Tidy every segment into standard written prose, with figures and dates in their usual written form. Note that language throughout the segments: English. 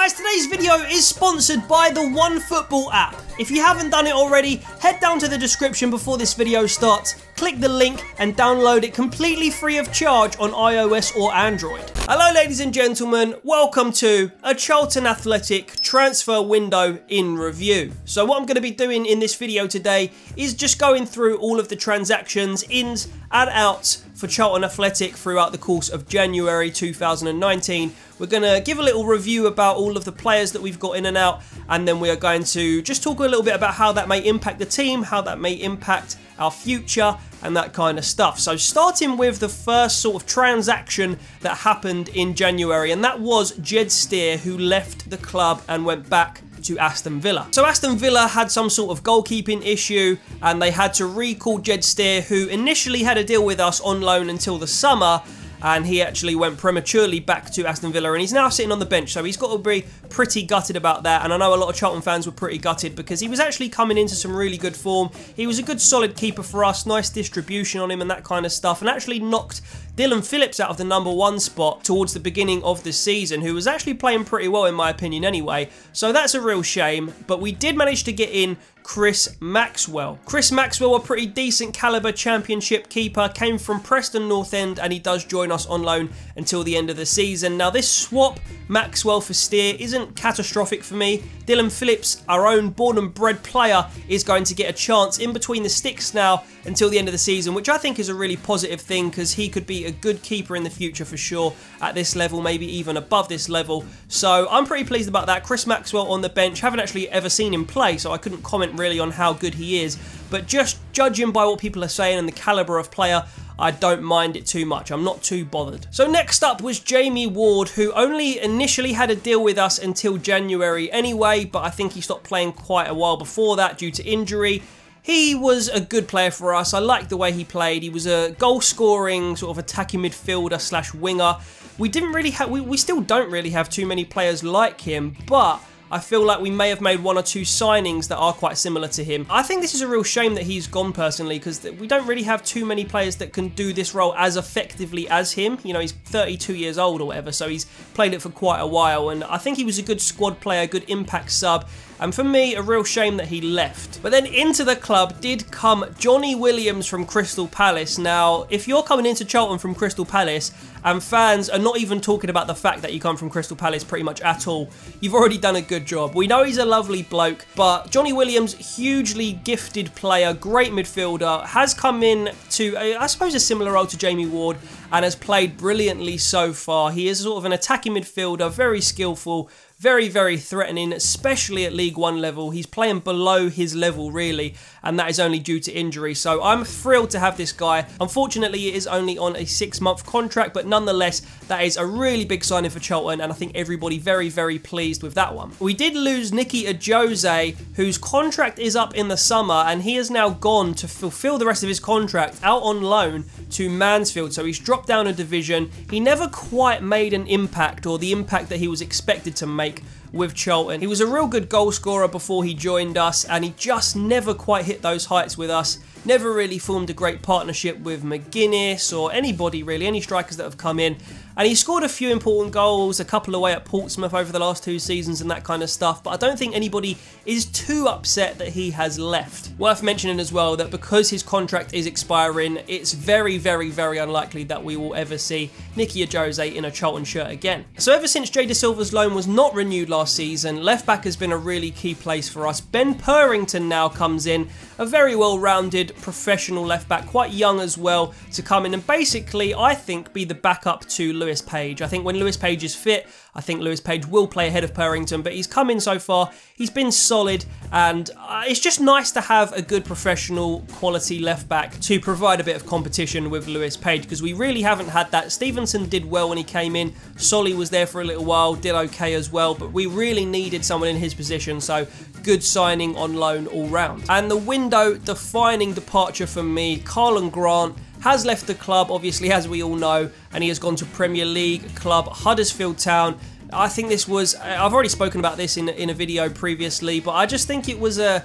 guys, today's video is sponsored by the OneFootball app. If you haven't done it already, head down to the description before this video starts, click the link and download it completely free of charge on iOS or Android. Hello ladies and gentlemen, welcome to a Charlton Athletic transfer window in review. So what I'm going to be doing in this video today is just going through all of the transactions, ins and outs for Charlton Athletic throughout the course of January 2019. We're going to give a little review about all of the players that we've got in and out, and then we are going to just talk a little bit about how that may impact the team, how that may impact our future, and that kind of stuff. So starting with the first sort of transaction that happened in January, and that was Jed Steer, who left the club and went back to Aston Villa. So Aston Villa had some sort of goalkeeping issue and they had to recall Jed Steer, who initially had a deal with us on loan until the summer, and he actually went prematurely back to Aston Villa and he's now sitting on the bench, so he's got to be pretty gutted about that. And I know a lot of Charlton fans were pretty gutted because he was actually coming into some really good form. He was a good solid keeper for us, nice distribution on him and that kind of stuff, and actually knocked Dylan Phillips out of the #1 spot towards the beginning of the season, who was actually playing pretty well in my opinion anyway. So that's a real shame, but we did manage to get in Chris Maxwell. Chris Maxwell, a pretty decent caliber championship keeper, came from Preston North End and he does join us on loan until the end of the season. Now this swap, Maxwell for Steer, isn't catastrophic for me. Dylan Phillips, our own born and bred player, is going to get a chance in between the sticks now until the end of the season, which I think is a really positive thing because he could be a good keeper in the future for sure at this level, maybe even above this level. So I'm pretty pleased about that. Chris Maxwell on the bench. Haven't actually ever seen him play, so I couldn't comment really on how good he is, but just judging by what people are saying and the caliber of player, I don't mind it too much. I'm not too bothered. So next up was Jamie Ward, who only initially had a deal with us until January anyway, but I think he stopped playing quite a while before that due to injury. He was a good player for us. I liked the way he played. He was a goal-scoring, sort of attacking midfielder slash winger. We didn't really have, we still don't really have too many players like him, but I feel like we may have made one or two signings that are quite similar to him. I think this is a real shame that he's gone personally, because we don't really have too many players that can do this role as effectively as him. You know, he's 32 years old or whatever, so he's played it for quite a while, and I think he was a good squad player, good impact sub, and for me, a real shame that he left. But then into the club did come Jonny Williams from Crystal Palace. Now, if you're coming into Charlton from Crystal Palace, and fans are not even talking about the fact that you come from Crystal Palace pretty much at all, you've already done a good job. We know he's a lovely bloke, but Jonny Williams, hugely gifted player, great midfielder, has come in to, I suppose, a similar role to Jamie Ward, and has played brilliantly so far. He is sort of an attacking midfielder, very skillful, very, very threatening, especially at League One level. He's playing below his level, really, and that is only due to injury. So I'm thrilled to have this guy. Unfortunately, it is only on a 6-month contract, but nonetheless, that is a really big signing for Charlton, and I think everybody very, very pleased with that one. We did lose Nicky Ajose, whose contract is up in the summer, and he has now gone to fulfill the rest of his contract out on loan to Mansfield. So he's dropped down a division. He never quite made an impact, or the impact that he was expected to make with Charlton. He was a real good goal scorer before he joined us, and he just never quite hit those heights with us. Never really formed a great partnership with McGuinness or anybody really, any strikers that have come in. And he scored a few important goals, a couple away at Portsmouth over the last 2 seasons and that kind of stuff, but I don't think anybody is too upset that he has left. Worth mentioning as well that because his contract is expiring, it's very, very, very unlikely that we will ever see Nicky Ajose in a Charlton shirt again. So ever since Jed Steer's loan was not renewed last season, left back has been a really key place for us. Ben Purrington now comes in, a very well-rounded professional left back, quite young as well, to come in and basically, I think, be the backup to Lewis Page. I think when Lewis Page is fit, I think Lewis Page will play ahead of Purrington, but he's come in so far, he's been solid, and it's just nice to have a good professional quality left back to provide a bit of competition with Lewis Page, because we really haven't had that. Stevenson did well when he came in, Solly was there for a little while, did okay as well, but we really needed someone in his position, so good signing on loan all round. And the window defining departure for me, Karlan Grant, has left the club, obviously, as we all know, and he has gone to Premier League club Huddersfield Town. I think this was, I've already spoken about this in a video previously, but I just think it was a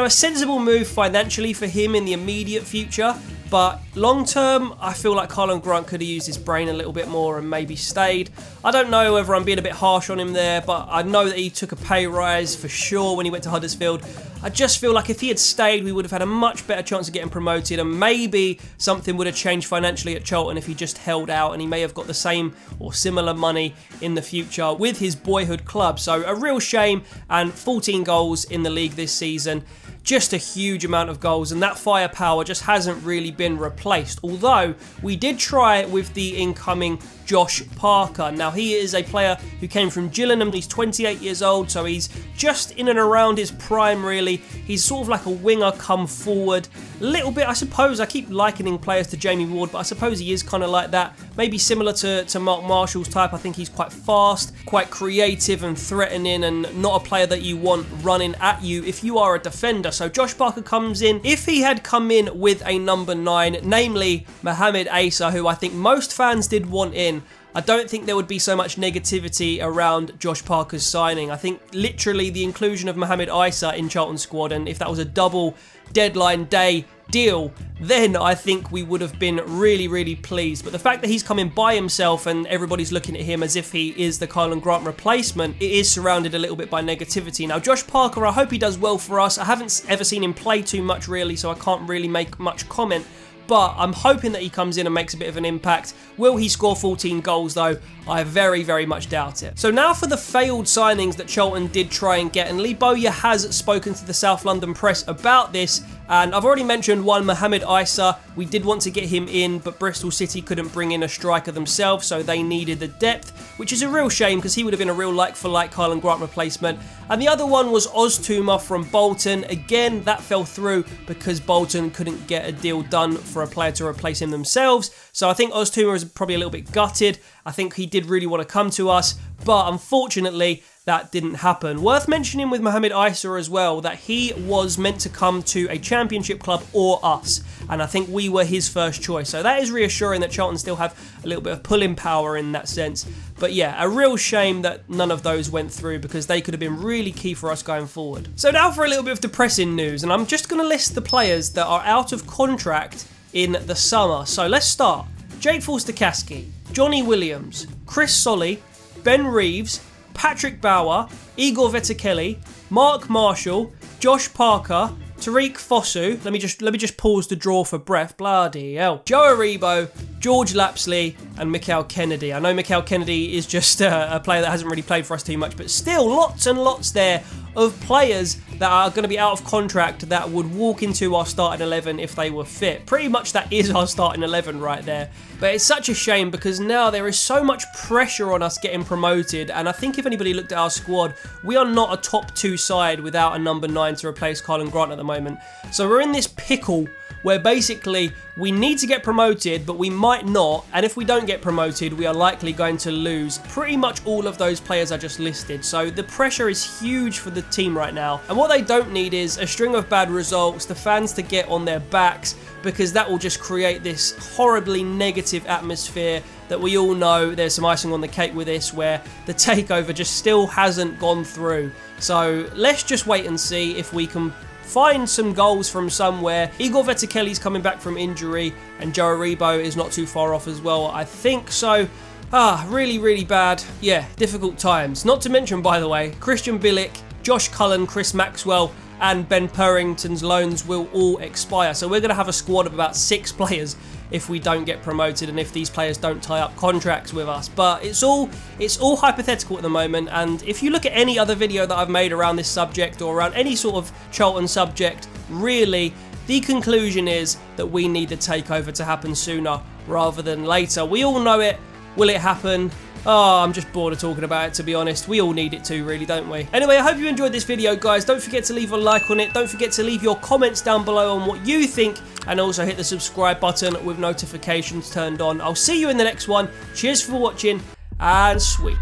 sensible move financially for him in the immediate future. But long term, I feel like Karlan Grant could have used his brain a little bit more and maybe stayed. I don't know whether I'm being a bit harsh on him there, but I know that he took a pay rise for sure when he went to Huddersfield. I just feel like if he had stayed, we would have had a much better chance of getting promoted, and maybe something would have changed financially at Charlton if he just held out, and he may have got the same or similar money in the future with his boyhood club. So a real shame, and 14 goals in the league this season. Just a huge amount of goals, and that firepower just hasn't really been replaced. Although we did try it with the incoming Josh Parker. Now, he is a player who came from Gillingham. He's 28 years old, so he's just in and around his prime, really. He's sort of like a winger come forward. A little bit, I suppose, I keep likening players to Jamie Ward, but I suppose he is kind of like that. Maybe similar to Mark Marshall's type. I think he's quite fast, quite creative and threatening, and not a player that you want running at you if you are a defender. So Josh Parker comes in. If he had come in with a number 9, namely Mohamed Asa, who I think most fans did want in, I don't think there would be so much negativity around Josh Parker's signing. I think literally the inclusion of Mohamed Asa in Charlton's squad, and if that was a double deadline day deal, then I think we would have been really, really pleased. But the fact that he's coming by himself and everybody's looking at him as if he is the Karlan Grant replacement, it is surrounded a little bit by negativity. Now, Josh Parker, I hope he does well for us. I haven't ever seen him play too much, really, so I can't really make much comment. But I'm hoping that he comes in and makes a bit of an impact. Will he score 14 goals though? I very, very much doubt it. So now for the failed signings that Charlton did try and get. And Lee Bowyer has spoken to the South London press about this. And I've already mentioned one, Mohamed Asa. We did want to get him in, but Bristol City couldn't bring in a striker themselves, so they needed the depth, which is a real shame because he would have been a real like-for-like Karlan Grant replacement. And the other one was Oztumer from Bolton. Again, that fell through because Bolton couldn't get a deal done for a player to replace him themselves. So I think Oztumer is probably a little bit gutted. I think he did really want to come to us, but unfortunately, that didn't happen. Worth mentioning with Mohamed Asa as well that he was meant to come to a championship club or us, and I think we were his first choice. So that is reassuring that Charlton still have a little bit of pulling power in that sense. But yeah, a real shame that none of those went through because they could have been really key for us going forward. So now for a little bit of depressing news, and I'm just going to list the players that are out of contract in the summer. So let's start. Jake Forster-Caskey, Jonny Williams, Chris Solly, Ben Reeves, Patrick Bauer, Igor Vetekeli, Mark Marshall, Josh Parker, Tariq Fosu. Let me just pause to draw for breath. Bloody hell. Joe Aribo, George Lapsley, and Mikel Kennedy. I know Mikel Kennedy is just a player that hasn't really played for us too much, but still lots and lots there of players that are going to be out of contract that would walk into our starting 11 if they were fit. Pretty much that is our starting 11 right there. But it's such a shame because now there is so much pressure on us getting promoted, and I think if anybody looked at our squad, we are not a top 2 side without a number 9 to replace Karlan Grant at the moment. So we're in this pickle where basically we need to get promoted, but we might not, and if we don't get promoted, we are likely going to lose pretty much all of those players I just listed. So the pressure is huge for the team right now, and what they don't need is a string of bad results, the fans to get on their backs, because that will just create this horribly negative atmosphere that we all know. There's some icing on the cake with this, where the takeover just still hasn't gone through. So let's just wait and see if we can find some goals from somewhere. Igor Vetekeli's coming back from injury, and Joe Aribo is not too far off as well, I think. So, really, really bad. Yeah, difficult times. Not to mention, by the way, Christian Bilic, Josh Cullen, Chris Maxwell, and Ben Purrington's loans will all expire. So we're going to have a squad of about 6 players if we don't get promoted and if these players don't tie up contracts with us. But it's all hypothetical at the moment, and if you look at any other video that I've made around this subject or around any sort of Charlton subject, really, the conclusion is that we need the takeover to happen sooner rather than later. We all know it. Will it happen? Oh, I'm just bored of talking about it, to be honest. We all need it too, really, don't we? Anyway, I hope you enjoyed this video, guys. Don't forget to leave a like on it. Don't forget to leave your comments down below on what you think, and also hit the subscribe button with notifications turned on. I'll see you in the next one. Cheers for watching, and sweet.